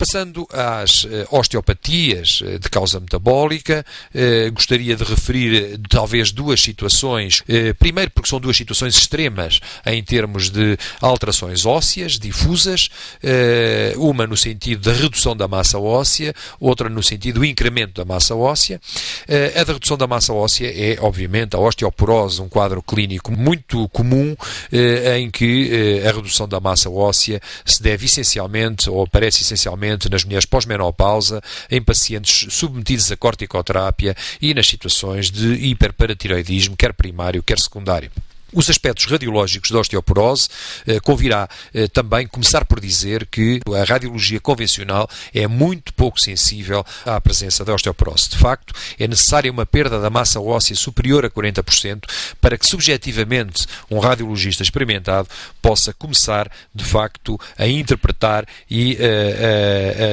Passando às osteopatias de causa metabólica, gostaria de referir talvez duas situações. Primeiro, porque são duas situações extremas em termos de alterações ósseas difusas, uma no sentido da redução da massa óssea, outra no sentido do incremento da massa óssea. A da redução da massa óssea é, obviamente, a osteoporose, um quadro clínico muito comum em que a redução da massa óssea se deve essencialmente, ou aparece essencialmente, nas mulheres pós-menopausa, em pacientes submetidos a corticoterapia e nas situações de hiperparatiroidismo, quer primário, quer secundário. Os aspectos radiológicos da osteoporose, convirá também começar por dizer que a radiologia convencional é muito pouco sensível à presença da osteoporose. De facto, é necessária uma perda da massa óssea superior a 40% para que, subjetivamente, um radiologista experimentado possa começar, de facto, a interpretar e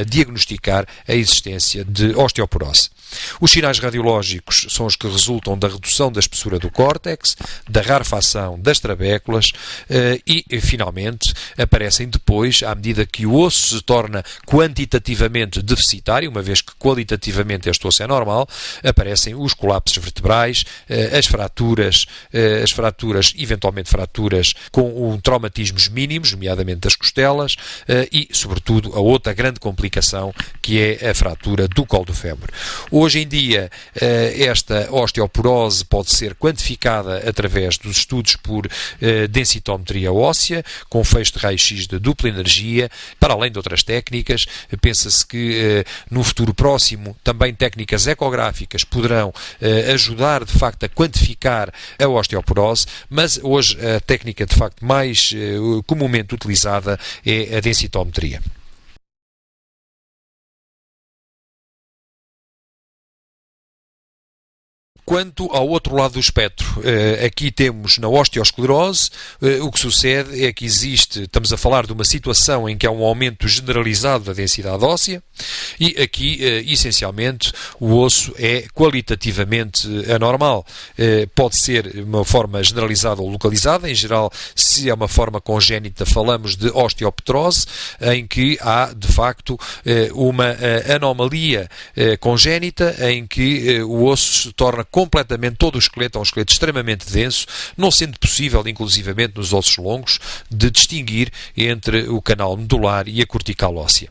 a diagnosticar a existência de osteoporose. Os sinais radiológicos são os que resultam da redução da espessura do córtex, da rarefação das trabéculas e, finalmente, aparecem depois, à medida que o osso se torna quantitativamente deficitário, uma vez que qualitativamente este osso é normal, aparecem os colapsos vertebrais, as fraturas, eventualmente fraturas com traumatismos mínimos, nomeadamente das costelas, e, sobretudo, a outra grande complicação, que é a fratura do colo do fémur. Hoje em dia, esta osteoporose pode ser quantificada através dos estudos por densitometria óssea, com fecho de raio-x de dupla energia, para além de outras técnicas. Pensa-se que no futuro próximo também técnicas ecográficas poderão ajudar, de facto, a quantificar a osteoporose, mas hoje a técnica, de facto, mais comumente utilizada é a densitometria. Quanto ao outro lado do espectro, aqui temos na osteosclerose, o que sucede é que estamos a falar de uma situação em que há um aumento generalizado da densidade óssea e aqui, essencialmente, o osso é qualitativamente anormal. Pode ser uma forma generalizada ou localizada. Em geral, se é uma forma congénita, falamos de osteopetrose, em que há, de facto, uma anomalia congénita em que o osso se torna completamente, todo o esqueleto é um esqueleto extremamente denso, não sendo possível, inclusivamente nos ossos longos, de distinguir entre o canal medular e a cortical óssea.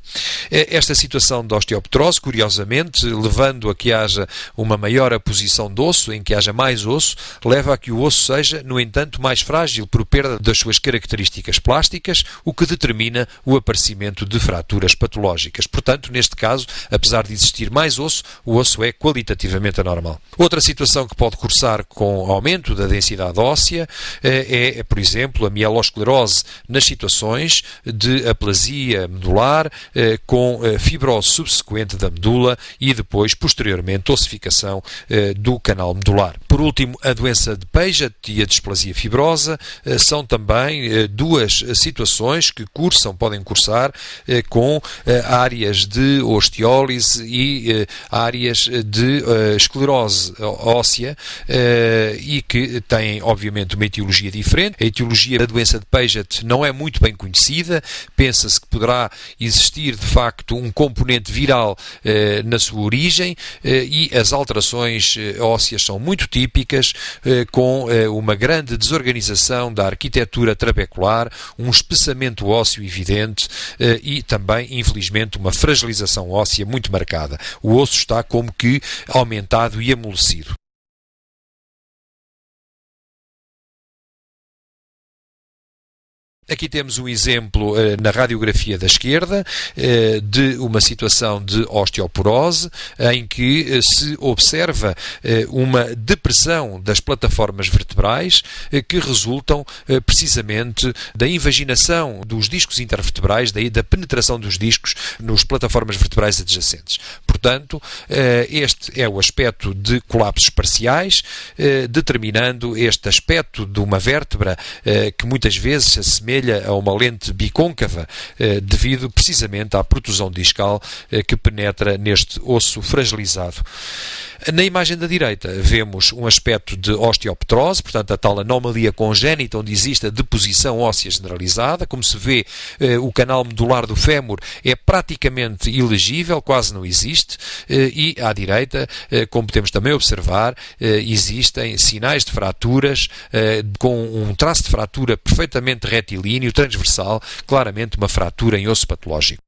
Esta situação de osteopetrose, curiosamente, levando a que haja uma maior aposição do osso, em que haja mais osso, leva a que o osso seja, no entanto, mais frágil por perda das suas características plásticas, o que determina o aparecimento de fraturas patológicas. Portanto, neste caso, apesar de existir mais osso, o osso é qualitativamente anormal. Outra situação que pode cursar com aumento da densidade óssea é, por exemplo, a mielosclerose nas situações de aplasia medular com fibrose subsequente da medula e depois, posteriormente, ossificação do canal medular. Por último, a doença de Paget e a displasia fibrosa são também duas situações que podem cursar com áreas de osteólise e áreas de esclerose óssea e que têm, obviamente, uma etiologia diferente. A etiologia da doença de Paget não é muito bem conhecida. Pensa-se que poderá existir, de facto, um componente viral na sua origem e as alterações ósseas são muito típicas, com uma grande desorganização da arquitetura trabecular, um espessamento ósseo evidente e também, infelizmente, uma fragilização óssea muito marcada. O osso está como que aumentado e amolecido. Aqui temos um exemplo na radiografia da esquerda de uma situação de osteoporose em que se observa uma depressão das plataformas vertebrais que resultam precisamente da invaginação dos discos intervertebrais, daí da penetração dos discos nas plataformas vertebrais adjacentes. Portanto, este é o aspecto de colapsos parciais, determinando este aspecto de uma vértebra que muitas vezes se assemelha a uma lente bicôncava, devido precisamente à protusão discal que penetra neste osso fragilizado. Na imagem da direita vemos um aspecto de osteopetrose, portanto a tal anomalia congénita onde existe a deposição óssea generalizada. Como se vê, o canal medular do fémur é praticamente ilegível, quase não existe, e à direita, como podemos também observar, existem sinais de fraturas com um traço de fratura perfeitamente retilíneo, transversal, claramente uma fratura em osso patológico.